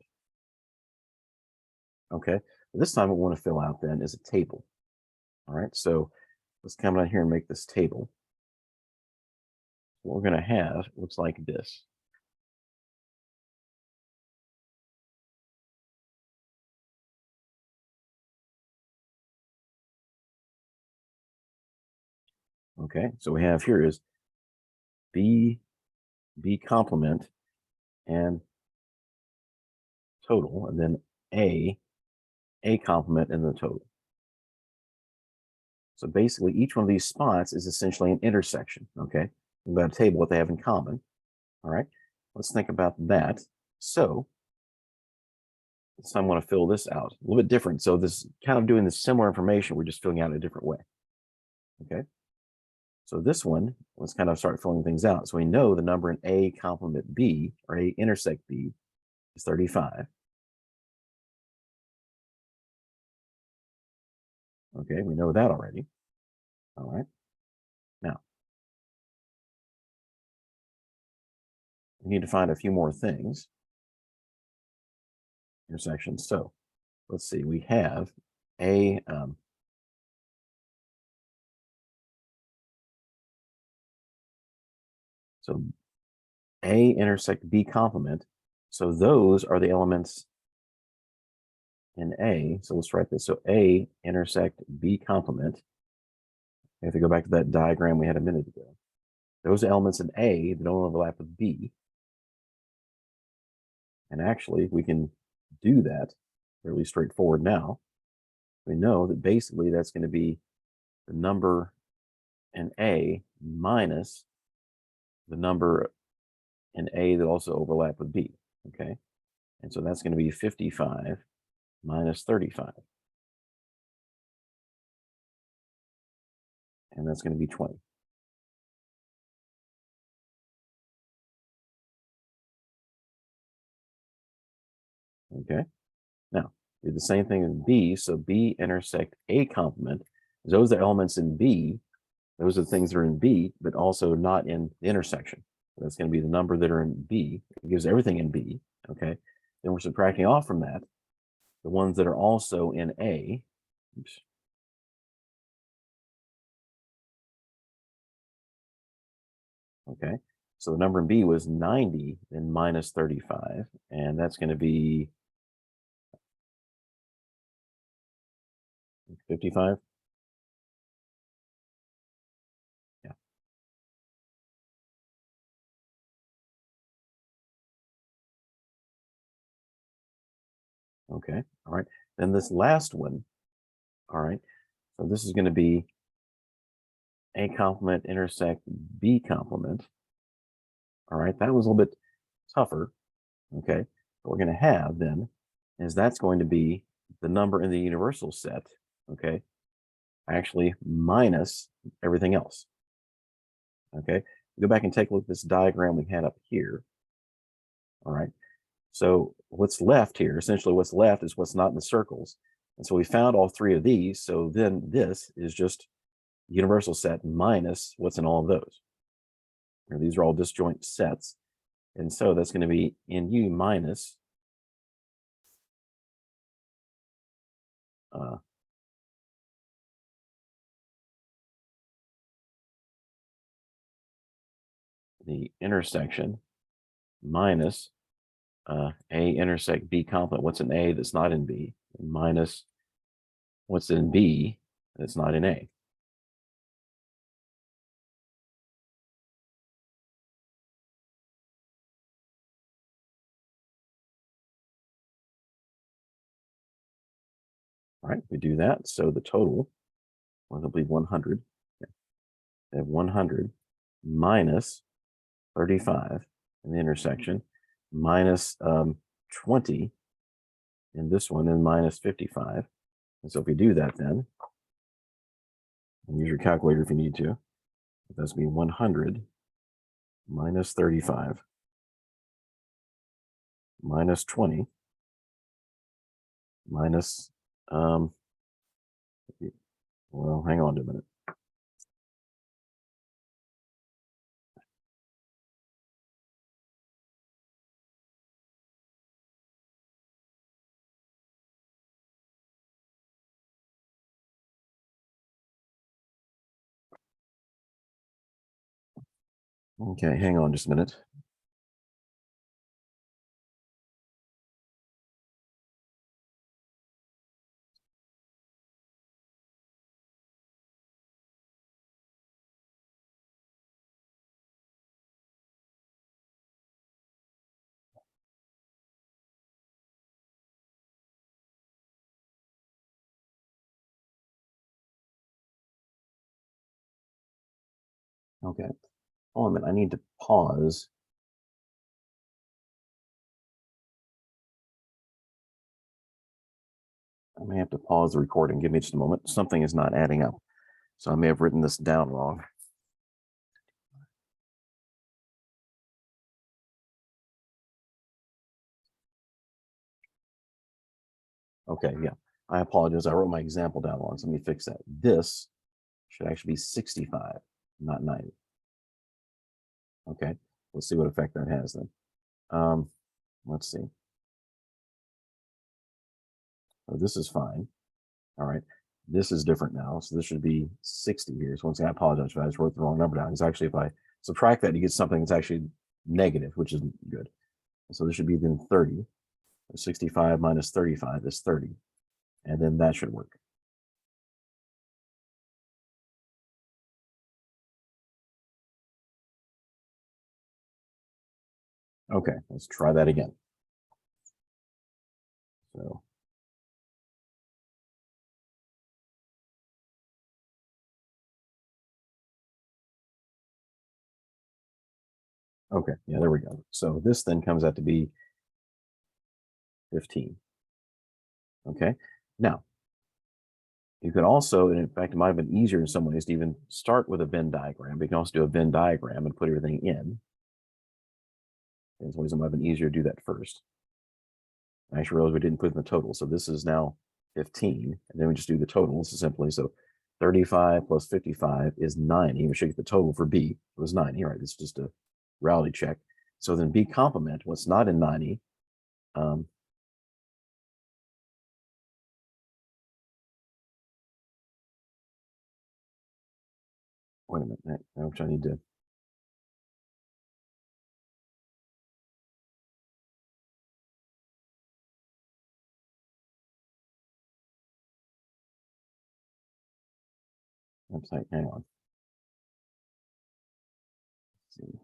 Okay, this time what we want to fill out then is a table. All right, so let's come down here and make this table. What we're going to have looks like this. Okay, so we have here is B complement and total, and then A complement and the total. So basically, each one of these spots is essentially an intersection. Okay, we've got a table what they have in common. All right, let's think about that. So I'm going to fill this out a little bit different. So this kind of doing the similar information, we're just filling out in a different way. Okay. So this one, let's kind of start filling things out. So we know the number in A complement B, or A intersect B, is 35. Okay, we know that already. All right. Now, we need to find a few more things. Intersections. So let's see, we have A, so A intersect B complement. So those are the elements in A. So let's write this. So A intersect B complement. We have to go back to that diagram we had a minute ago. Those elements in A that don't overlap with B. And actually, we can do that fairly straightforward now. We know that basically that's going to be the number in A minus the number in A that also overlap with B. Okay. And so that's going to be 55 minus 35. And that's going to be 20. Okay. Now, do the same thing in B. So B intersect A complement. Those are elements in B. Those are the things that are in B, but also not in the intersection. So that's going to be the number that are in B. It gives everything in B. Okay. Then we're subtracting off from that the ones that are also in A. Oops. Okay. So the number in B was 90 and minus 35. And that's going to be 55. Yeah. Okay. All right. Then this last one. All right. So this is going to be A complement intersect B complement. All right. That was a little bit tougher. Okay. What we're going to have then is that's going to be the number in the universal set. Okay. Actually, minus everything else. Okay. Go back and take a look at this diagram we had up here. All right. So what's left here, essentially what's left is what's not in the circles. And so we found all three of these. So then this is just universal set minus what's in all of those. Now, these are all disjoint sets. And so that's going to be NU minus the intersection minus A intersect B complement. What's in A that's not in B, minus what's in B that's not in A. All right, we do that. So the total, well, it'll be 100. They have 100 minus 35 in the intersection, minus 20 in this one, and minus 55. And so if we do that then, and use your calculator if you need to, that's going to be 100 minus 35 minus 20 minus, well, hang on to a minute. Okay, hang on just a minute. Okay, hold on a minute. I need to pause. I may have to pause the recording. Give me just a moment. Something is not adding up. So I may have written this down wrong. Okay, yeah. I apologize. I wrote my example down wrong. So let me fix that. This should actually be 65, not 90. Okay, let's see what effect that has then. Let's see. Oh, this is fine. All right. This is different now. So this should be 60 here. So once again, I apologize for I just wrote the wrong number down. It's actually, if I subtract that, you get something that's actually negative, which isn't good. So this should be then 30. 65 minus 35 is 30. And then that should work. Okay, let's try that again. So okay, yeah, there we go. So this then comes out to be 15. Okay, now you could also, and in fact, it might have been easier in some ways to even start with a Venn diagram, but you can also do a Venn diagram and put everything in. In some ways, it might have been easier to do that first. I actually realized we didn't put in the total. So this is now 15, and then we just do the total. This is simply so 35 plus 55 is 90. We should get the total for B. It was 90, right? This is just a reality check. So then B complement, what's not in 90, wait a minute, which I need to. Website, hang on. Let's see.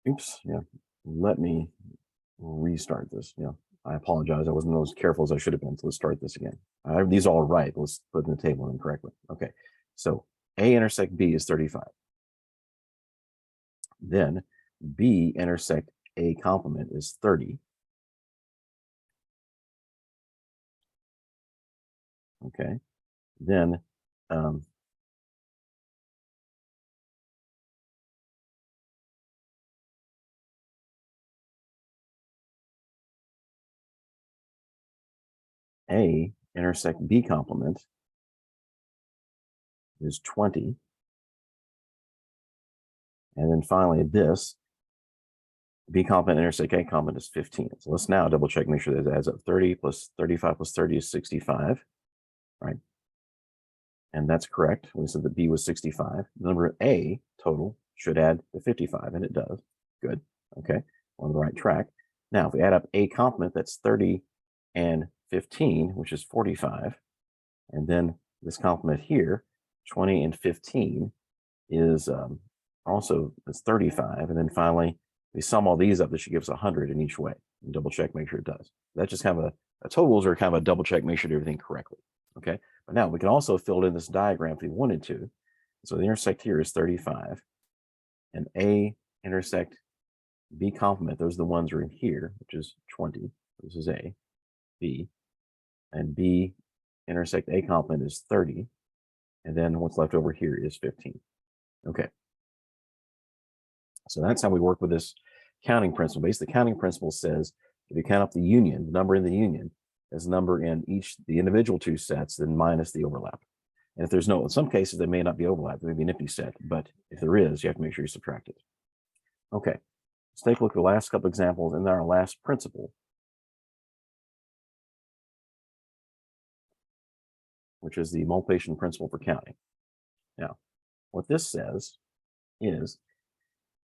Oops, yeah. Let me restart this. Yeah, I apologize. I wasn't as careful as I should have been. So let's start this again. I have these all right. Let's put in the table incorrectly. Okay, so A intersect B is 35. Then B intersect A complement is 30. Okay, then A intersect B complement is 20. And then finally, this B complement intersect A complement is 15. So let's now double check, make sure that it adds up. 30 plus 35 plus 30 is 65, right? And that's correct. We said that B was 65. The number A total should add to 55, and it does. Good. Okay, on the right track. Now, if we add up A complement, that's 30 and 15, which is 45. And then this complement here, 20 and 15, is also it's 35. And then finally, we sum all these up, this should give us 100 in each way. And double check, make sure it does. That's just kind of a totals are kind of a double check, make sure to do everything correctly. Okay, but now we can also fill in this diagram if we wanted to. So the intersect here is 35, and A intersect B complement, those are the ones are in here, which is 20. This is A, B, and B intersect A complement is 30, and then what's left over here is 15. Okay. So that's how we work with this counting principle. Basically, the counting principle says if you count up the union, the number in the union, as the number in each the individual two sets, then minus the overlap. And if there's no, in some cases, there may not be overlap. There may be an empty set, but if there is, you have to make sure you subtract it. Okay, let's take a look at the last couple examples and then our last principle. which is the multiplication principle for counting. Now, what this says is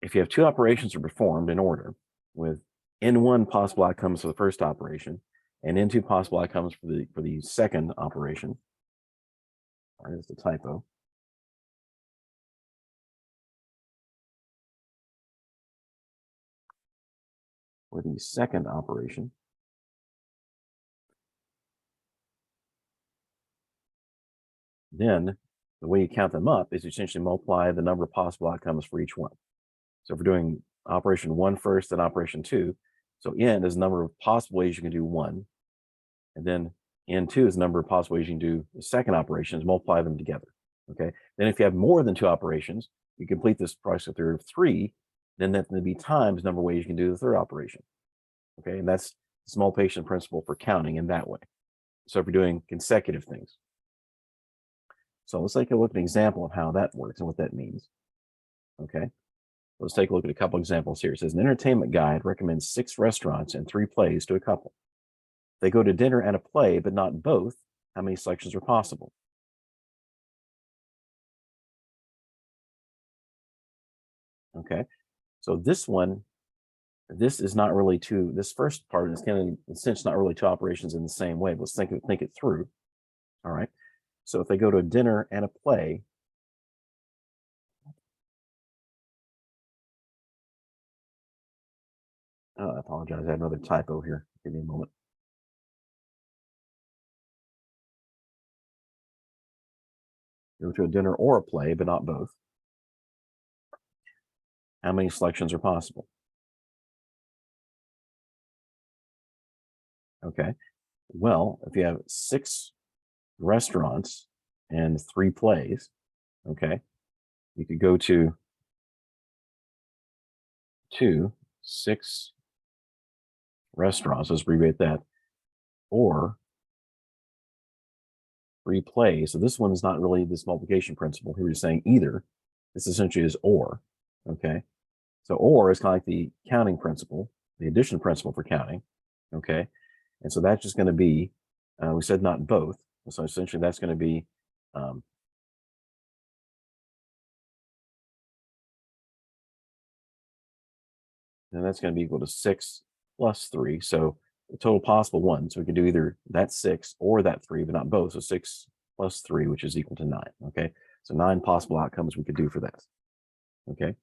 if you have two operations are performed in order with n1 possible outcomes for the first operation and n2 possible outcomes for the second operation, there's the typo. For the second operation, then the way you count them up is you essentially multiply the number of possible outcomes for each one. So if we're doing operation 1 first, then operation 2, so n is the number of possible ways you can do 1, and then n2 is the number of possible ways you can do the second operation, is multiply them together. Okay. Then if you have more than 2 operations, you complete this process through 3, then that's going to be times the number of ways you can do the third operation. Okay, and that's the multiplication principle for counting in that way. So if we're doing consecutive things. So let's take a look at an example of how that works and what that means. Okay, let's take a look at a couple examples here. It says an entertainment guide recommends 6 restaurants and 3 plays to a couple. They go to dinner and a play, but not both. How many selections are possible? Okay, so this one, this is not really two. This first part is kind of, in a sense, not really two operations in the same way. But let's think it through. All right. So if they go to a dinner and a play, I apologize. I have another typo here. Give me a moment. Go to a dinner or a play, but not both. How many selections are possible? Okay. Well, if you have 6 restaurants and 3 plays, okay, you could go to 6 restaurants, let's abbreviate that, or 3 plays. So this one's not really this multiplication principle. Here we're saying either. This essentially is or. Okay. So or is kind of like the counting principle, the addition principle for counting. Okay. And so that's just going to be, we said not both. So essentially that's going to be, and that's going to be equal to 6 plus 3. So the total possible one. So we can do either that 6 or that 3, but not both. So 6 plus 3, which is equal to 9. Okay. So 9 possible outcomes we could do for this. Okay.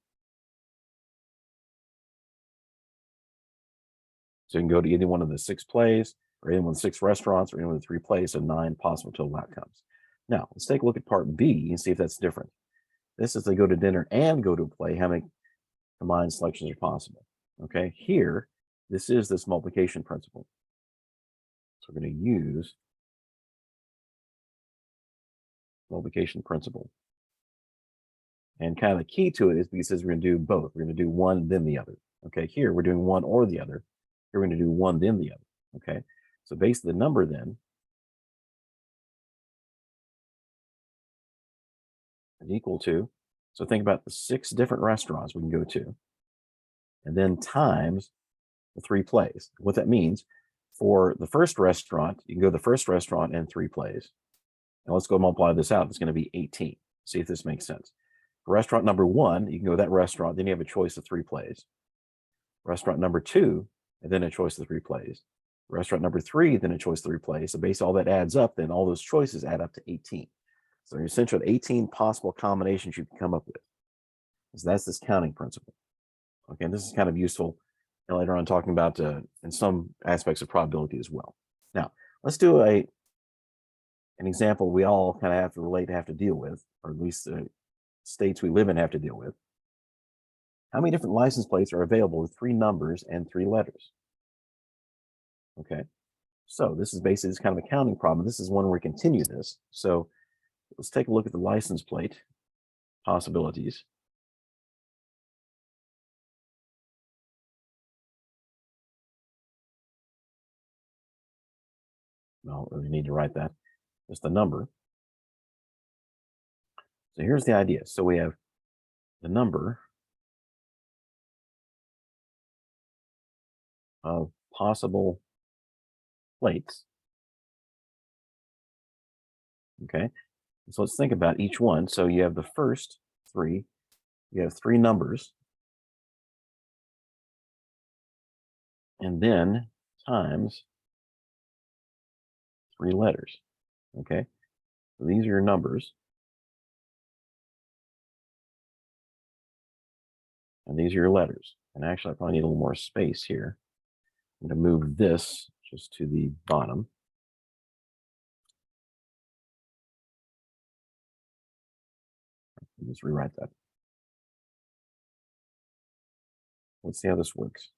So you can go to either one of the 6 plays, or any one of the 6 restaurants, or any one of the 3 plays, so 9 possible total outcomes. Now, let's take a look at part B and see if that's different. This is they go to dinner and go to a play, how many combined selections are possible? Okay, here, this is this multiplication principle. So we're going to use multiplication principle. And kind of the key to it is because we're going to do both. We're going to do one, then the other. Okay, here we're doing one or the other. Here we're going to do one, then the other. Okay, so basically the number then is equal to, so think about the 6 different restaurants we can go to, and then times the 3 plays. What that means, for the first restaurant, you can go to the first restaurant and 3 plays. And let's go multiply this out. It's going to be 18. See if this makes sense. For restaurant number 1, you can go to that restaurant, then you have a choice of 3 plays. Restaurant number 2, and then a choice of 3 plays. Restaurant number 3, then a choice of 3 plays. So basically all that adds up, then all those choices add up to 18. So you're essentially 18 possible combinations you can come up with. So that's this counting principle. Okay, and this is kind of useful later on talking about in some aspects of probability as well. Now, let's do an example we all kind of have to relate, have to deal with, or at least the states we live in have to deal with. How many different license plates are available with 3 numbers and 3 letters? Okay, so this is basically this kind of a counting problem. This is one where we continue this. So let's take a look at the license plate possibilities. No, we need to write that. Just the number. So here's the idea. So we have the number of possible plates Okay, so let's think about each one. So you have the first three, you have three numbers, and then times three letters. Okay, so these are your numbers, and these are your letters. And actually, I probably need a little more space here. I'm going to move this just to the bottom. Just rewrite that. Let's see how this works.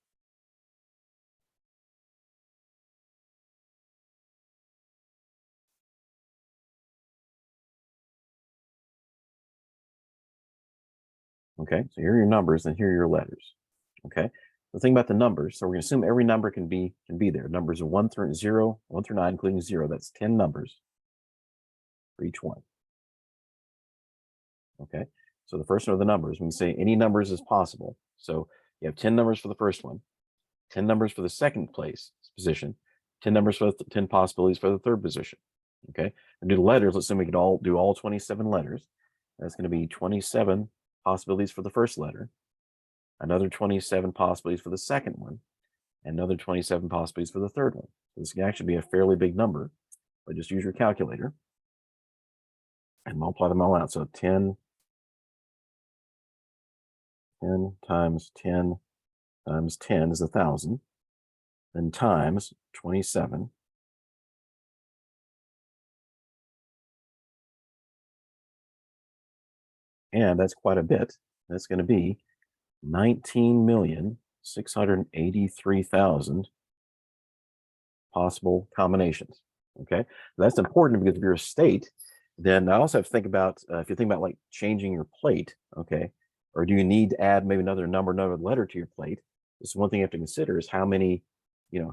Okay, so here are your numbers, and here are your letters. Okay, the thing about the numbers, so we're going to assume every number can be there. Numbers are 1 through 9, including 0. That's 10 numbers for each one. Okay, so the first one are the numbers. When you say any numbers is possible, so you have 10 numbers for the first one, 10 numbers for the second place position, 10 numbers for 10 possibilities for the third position. Okay, and do the letters. Let's assume we could all do all 27 letters. That's going to be 27 possibilities for the first letter, another 27 possibilities for the second one, and another 27 possibilities for the third one. So this can actually be a fairly big number, but just use your calculator and multiply them all out. So 10 times 10 times 10 is 1,000, then times 27. And that's quite a bit. That's going to be 19,683,000 possible combinations. Okay, that's important because if you're a state, then I also have to think about if you think about like changing your plate. Okay, or do you need to add maybe another number, another letter to your plate? This is one thing you have to consider: is how many,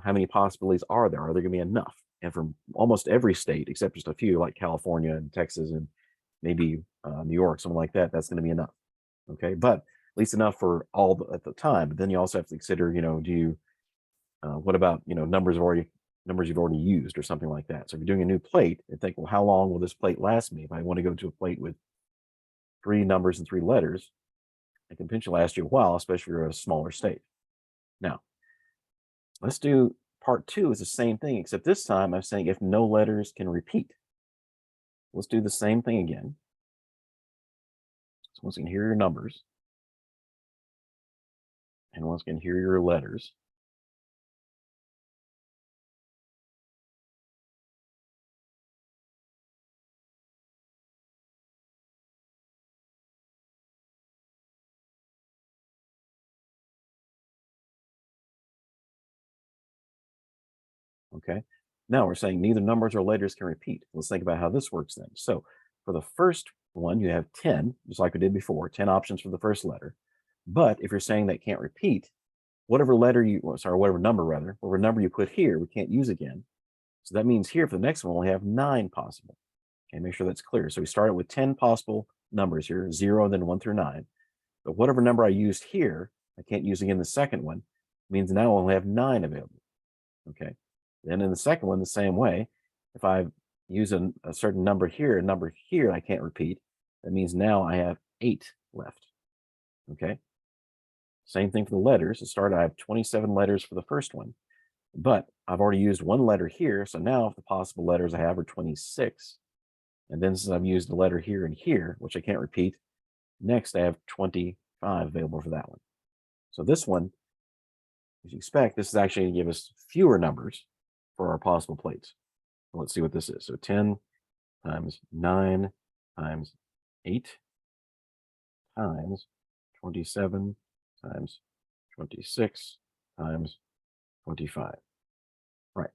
how many possibilities are there? Are there going to be enough? And from almost every state, except just a few like California and Texas and maybe New York, something like that, that's going to be enough. Okay, but at least enough for all at the time. But then you also have to consider, do you what about numbers you've already used or something like that. So if you're doing a new plate, and think, well, how long will this plate last me? If I want to go to a plate with 3 numbers and 3 letters, it can potentially last you a while, especially if you're a smaller state. Now, let's do part 2 is the same thing, except this time I'm saying if no letters can repeat. Let's do the same thing again. So once again, here are your numbers. And once again, here are your letters. Okay. Now we're saying neither numbers or letters can repeat. Let's think about how this works then. So for the first one, you have 10, just like we did before, 10 options for the first letter. But if you're saying that can't repeat, whatever number you put here, we can't use again. So that means here for the next one, we'll have 9 possible. Okay, make sure that's clear. So we started with 10 possible numbers here, 0, then 1 through 9. But whatever number I used here, I can't use again the second one, means now I only have 9 available. Okay. Then in the second one, the same way, if I use a certain number here, I can't repeat, that means now I have 8 left. Okay. Same thing for the letters. To start, I have 27 letters for the first one, but I've already used 1 letter here. So now the possible letters I have are 26. And then since I've used the letter here and here, which I can't repeat, next I have 25 available for that one. So this one, as you expect, this is actually going to give us fewer numbers for our possible plates. Let's see what this is. So 10 times 9 times 8 times 27 times 26 times 25. Right.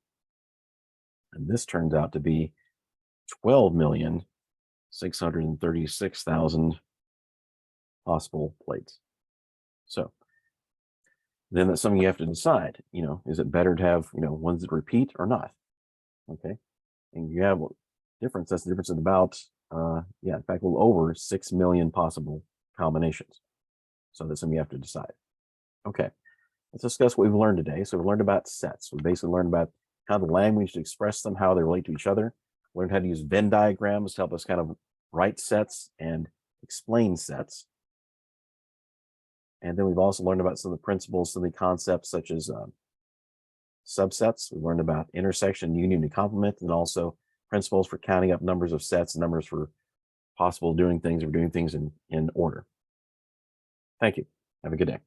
And this turns out to be 12,636,000 possible plates. So then that's something you have to decide, is it better to have, ones that repeat or not? Okay. And you have difference. That's the difference in about, in fact, a little over 6 million possible combinations. So that's something you have to decide. Okay. Let's discuss what we've learned today. So we learned about sets. We basically learned about how the language to express them, how they relate to each other. learned how to use Venn diagrams to help us kind of write sets and explain sets. And then we've also learned about some of the principles, some of the concepts such as subsets. We learned about intersection, union, and complement, and also principles for counting up numbers of sets and numbers for possible doing things or doing things in order. Thank you. Have a good day.